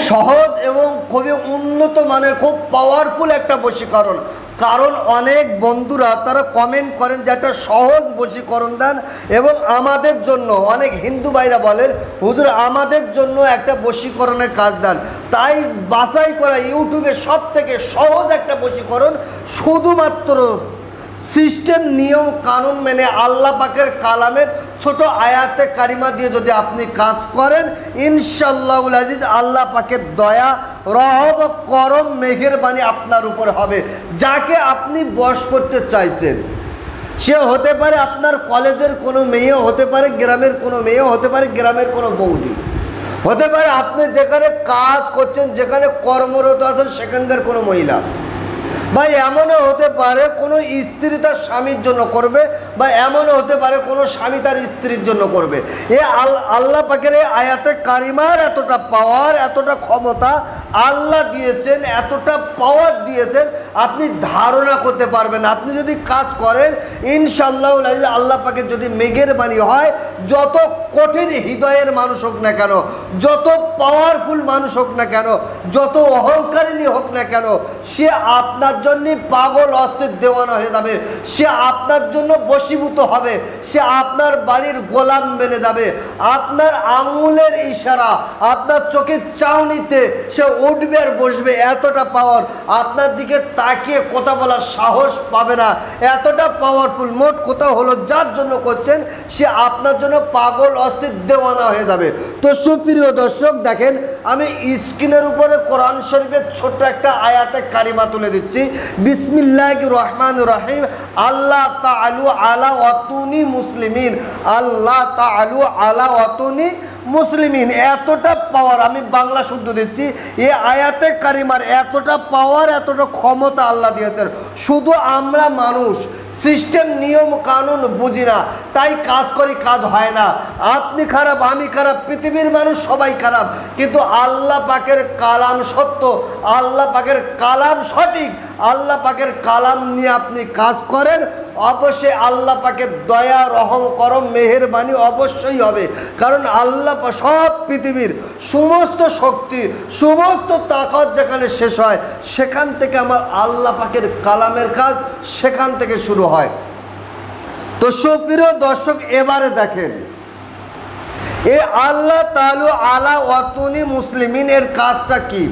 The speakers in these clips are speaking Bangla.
সহজ এবং খুবই উন্নত মানের, খুব পাওয়ারফুল একটা বশীকরণ। কারণ অনেক বন্ধুরা তারা কমেন্ট করেন যে একটা সহজ বশীকরণ দেন, এবং আমাদের জন্য অনেক হিন্দু ভাইরা বলেন হুজুর আমাদের জন্য একটা বশীকরণের কাজ দেন। তাই বাছাই করা ইউটিউবে সব থেকে সহজ একটা বশীকরণ, শুধুমাত্র সিস্টেম নিয়ম কানুন মেনে আল্লাহ পাকের কালামের ছোট আয়াতে কারিমা দিয়ে যদি আপনি কাজ করেন, ইনশাআল্লাহুল আজিজ আল্লাহ পাকের দয়া রহম করম মেহেরবানি আপনার উপর হবে। যাকে আপনি বশ করতে চাইছেন, সে হতে পারে আপনার কলেজের কোনো মেয়েও হতে পারে, গ্রামের কোনো মেয়েও হতে পারে, গ্রামের কোনো বৌদি হতে পারে, আপনি যেখানে কাজ করছেন, যেখানে কর্মরত আছেন সেখানকার কোনো মহিলা, বা এমনও হতে পারে কোনো স্ত্রী তার স্বামীর জন্য করবে, বা এমনও হতে পারে কোনো স্বামী তার স্ত্রীর জন্য করবে। এ আল্লাহ পাকের এই আয়াতে কারিমার এতটা পাওয়ার, এতটা ক্ষমতা আল্লাহ দিয়েছেন, এতটা পাওয়ার দিয়েছেন, আপনি ধারণা করতে পারবেন। আপনি যদি কাজ করেন ইনশাআল্লাহ আল্লাহ পাকের যদি মেহেরবানি হয়, যত কঠিন হৃদয়ের মানুষ হোক না কেন, যত পাওয়ারফুল মানুষ হোক না কেন, যত অহংকারিণী হোক না কেন, সে আপনার জন্য পাগল অস্থির দেওয়ানা হয়ে যাবে, সে আপনার জন্য বশীভূত হবে, সে আপনার বাড়ির গোলাম বেনে যাবে। আপনার আঙুলের ইশারা, আপনার চোখের চাউনিতে সে উঠবে আর বসবে। এতটা পাওয়ার, আপনার দিকে তাকিয়ে কথা বলার সাহস পাবে না, এতটা পাওয়ারফুল। মোট কথা হলো যার জন্য করছেন সে আপনার জন্য পাগল অস্থির দেওয়ানা হয়ে যাবে। তো সুপ্রিয় দর্শক দেখেন, আমি স্ক্রিনের উপরে কোরআন শরীফের ছোট্ট একটা আয়াতে কারিমা তুলে দিচ্ছি। বিসমিল্লাহির রহমানির রহিম। আল্লাহ তাআলু আলা ওয়াতুনি মুসলিমিন, আল্লাহ তাআলু আলা ওয়াতুনি মুসলিমিন। এতটা পাওয়ার, আমি বাংলা শুদ্ধ দিচ্ছি, এই আয়াতে কারিমার এতটা পাওয়ার, এতটা ক্ষমতা আল্লাহ দিয়েছেন। শুধু আমরা মানুষ সিস্টেম নিয়ম কানুন বুঝি না, তাই কাজ করি, কাজ হয় না। আপনি খারাপ, আমি খারাপ, পৃথিবীর মানুষ সবাই খারাপ, কিন্তু আল্লাহ পাকের কালাম সত্য, আল্লাহ পাকের কালাম সঠিক, আল্লাহ পাকের কালাম নিয়ে আপনি কাজ করেন, অবশ্যই আল্লাহ পাকের দয়া রহম করম মেহেরবানি অবশ্যই হবে। কারণ আল্লাহ সব পৃথিবীর সমস্ত শক্তি, সমস্ত তাকত যেখানে শেষ হয়, সেখান থেকে আমার আল্লাহ পাকের কালামের কাজ সেখান থেকে শুরু হয়। তো সুপ্রিয় দর্শক, এবারে দেখেন এ আল্লাহ তাআলা আলা ওয়াতুনি মুসলিমিন এর কাজটা কি?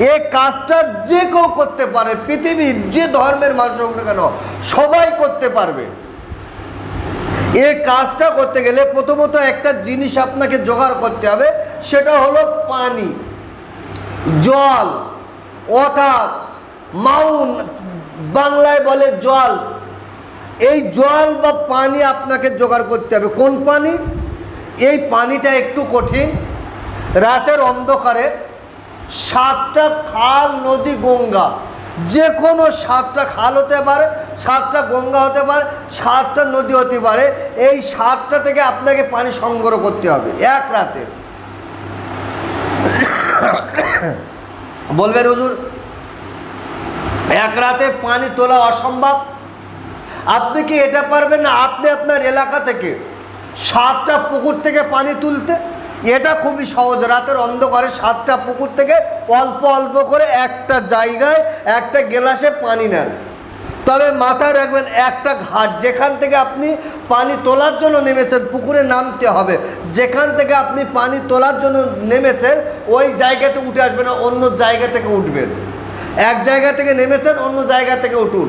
এই কাজটা যে কেউ করতে পারে, পৃথিবীর যে ধর্মের মানুষ হোক না কেন সবাই করতে পারবে। এই কাজটা করতে গেলে প্রথমত একটা জিনিস আপনাকে জোগাড় করতে হবে, সেটা হলো পানি, জল, ওয়াটার, মাউন বাংলায় বলে জল। এই জল বা পানি আপনাকে জোগাড় করতে হবে। কোন পানি? এই পানিটা একটু কঠিন। রাতের অন্ধকারে 7টা খাল, নদী, গঙ্গা, যে কোনো 7টা খাল হতে পারে, 7টা গঙ্গা হতে পারে, 7টা নদী হতে পারে, এই 7টা থেকে আপনাকে পানি সংগ্রহ করতে হবে এক রাতে। বলবেন হুজুর এক রাতে পানি তোলা অসম্ভব, আপনি কি এটা পারবেন না? আপনি আপনার এলাকা থেকে 7টা পুকুর থেকে পানি তুলতে, এটা খুবই সহজ। রাতের অন্ধকারে 7টা পুকুর থেকে অল্প অল্প করে একটা জায়গায় একটা গ্লাসে পানি নেন। তবে মাথায় রাখবেন একটা ঘাট, যেখান থেকে আপনি পানি তোলার জন্য নেমেছেন, পুকুরে নামতে হবে। যেখান থেকে আপনি পানি তোলার জন্য নেমেছেন ওই জায়গাতে উঠে আসবেন না, অন্য জায়গা থেকে উঠবেন। এক জায়গা থেকে নেমেছেন, অন্য জায়গা থেকে উঠুন।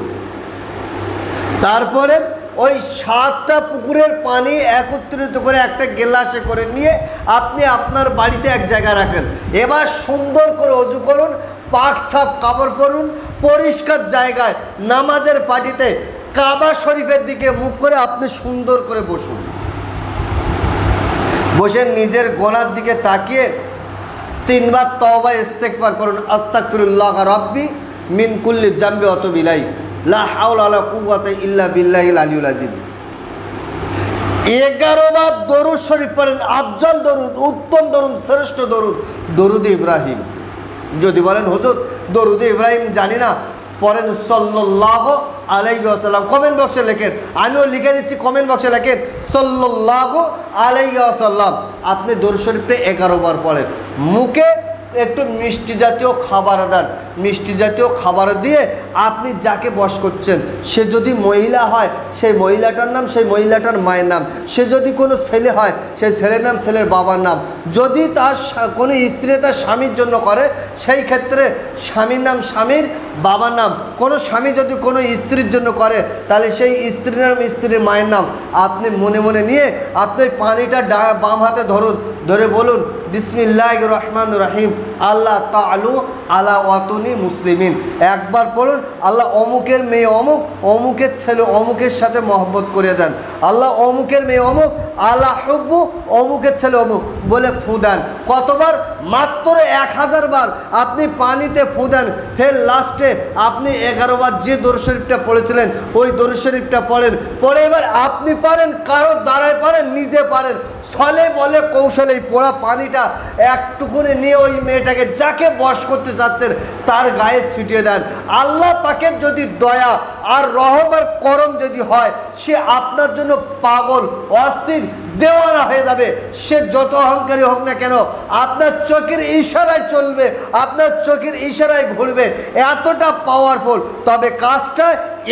তারপরে ওই 7টা পুকুরের পানি একত্রিত করে একটা গ্লাসে করে নিয়ে আপনি আপনার বাড়িতে এক জায়গায় রাখেন। এবার সুন্দর করে ওযু করুন, পাক সাফ কাপড় পরুন, পরিষ্কার জায়গায় নামাজের পাটিতে কাবা শরীফের দিকে মুখ করে আপনি সুন্দর করে বসুন। বসে নিজের গোনার দিকে তাকিয়ে 3 বার তওবা ইস্তেগফার করুন। আস্তাগফিরুল্লাহ রাব্বি মিন কুল্লি জামবি ওয়া আতুবু ইলাইহি লা হাওলা ওয়ালা কুওয়াতা ইল্লা বিল্লাহিল আলিয়্যিল আযীম। 11 বার দরুদ শরীফ পড়েন, আফজল দরুদ, উত্তম দরুদ, শ্রেষ্ঠ দরুদ, দরুদ ইব্রাহিম। যদি বলেন হুজুর দরুদ ইব্রাহিম জানি না, পড়েন সাল্লাল্লাহু আলাইহি ওয়াসাল্লাম। কমেন্ট বক্সে লেখেন, আমিও লিখে দিচ্ছি, কমেন্ট বক্সে লেখেন সাল্লাল্লাহু আলাইহি ওয়াসাল্লাম। আপনি দরুদ শরীফটা 11 বার পড়েন, মুখে একটু মিষ্টি জাতীয় খাবার দেন। মিষ্টি জাতীয় খাবার দিয়ে আপনি যাকে বশ করছেন, সে যদি মহিলা হয় সেই মহিলাটার নাম সেই মহিলাটার মায়ের নাম, সে যদি কোনো ছেলে হয় সেই ছেলের নাম ছেলের বাবার নাম, যদি তার কোনো স্ত্রী তার স্বামীর জন্য করে সেই ক্ষেত্রে স্বামীর নাম স্বামীর বাবার নাম, কোনো স্বামী যদি কোনো স্ত্রীর জন্য করে তাহলে সেই স্ত্রীর নাম স্ত্রীর মায়ের নাম। আপনি মনে মনে নিয়ে আপনি পানিটা বাম হাতে ধরুন, ধরে বলুন বিসমিল্লাহির রহমানির রহিম আল্লাহ তাআলু আলা ওয়াতুনি মুসলিমিন। একবার পড়ুন আল্লাহ অমুকের মেয়ে অমুক, অমুকের ছেলে অমুকের সাথে মহব্বত করে দেন। আল্লাহ অমুকের মেয়ে অমুক, আল্লাহ হুব্বু অমুকের ছেলে অমুক বলে ফু দেন। কতবার? মাত্র 1000 বার আপনি পানিতে ফু দেন। ফের লাস্টে আপনি 11 বার যে দরুদ শরীফটা পড়েছিলেন ওই দরুদ শরীফটা পড়েন। পড়ে এবার আপনি পারেন, কারো দ্বারায় পারেন, নিজে পারেন, ছলে বলে কৌশলে এই পোড়া পানিটা একটুকুনি নিয়ে ওই মেয়েটাকে যাকে বশ করতে যাচ্ছেন তার গায়ে ছিটিয়ে দেন। আল্লাহ পাকের যদি দয়া আর রহম আর করম যদি হয়, সে আপনার জন্য পাগল অস্থির দেওয়ানা হয়ে যাবে। সে যত অহংকারী হোক না কেন আপনার চোখের ইশারায় চলবে, আপনার চোখের ইশারায় ঘুরবে, এতটা পাওয়ারফুল। তবে কাজটা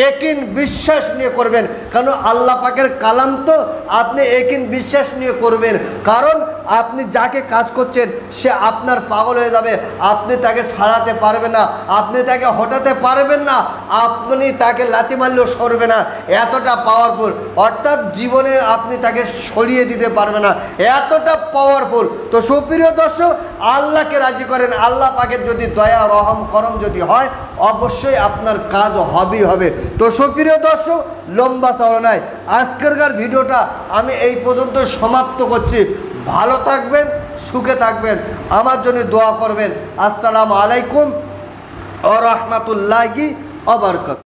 একিন বিশ্বাস নিয়ে করবেন, কারণ আল্লাহ পাকের কালাম তো আপনি একিন বিশ্বাস নিয়ে করবেন। কারণ আপনি যাকে কাজ করছেন সে আপনার পাগল হয়ে যাবে, আপনি তাকে ছাড়াতে পারবেন না, আপনি তাকে হটাতে পারবেন না, আপনি তাকে লাথি মারলেও সরবে না, এতটা পাওয়ারফুল। অর্থাৎ জীবনে আপনি তাকে সরিয়ে দিতে পারবেন না, এতটা পাওয়ারফুল। তো সুপ্রিয় দর্শক, আল্লাহকে রাজি করেন, আল্লাহ পাকের যদি দয়া রহম করম যদি হয় অবশ্যই আপনার কাজ হবেই হবে। তো সুপ্রিয় দর্শক, লম্বা চওড়া নাই, আজকেরকার ভিডিওটা আমি এই পর্যন্ত সমাপ্ত করছি। ভালো থাকবেন, সুখে থাকবেন, আমার জন্য দোয়া করবেন। আসসালামু আলাইকুম ওয়া রাহমাতুল্লাহি ওয়া বারাকাতুহু।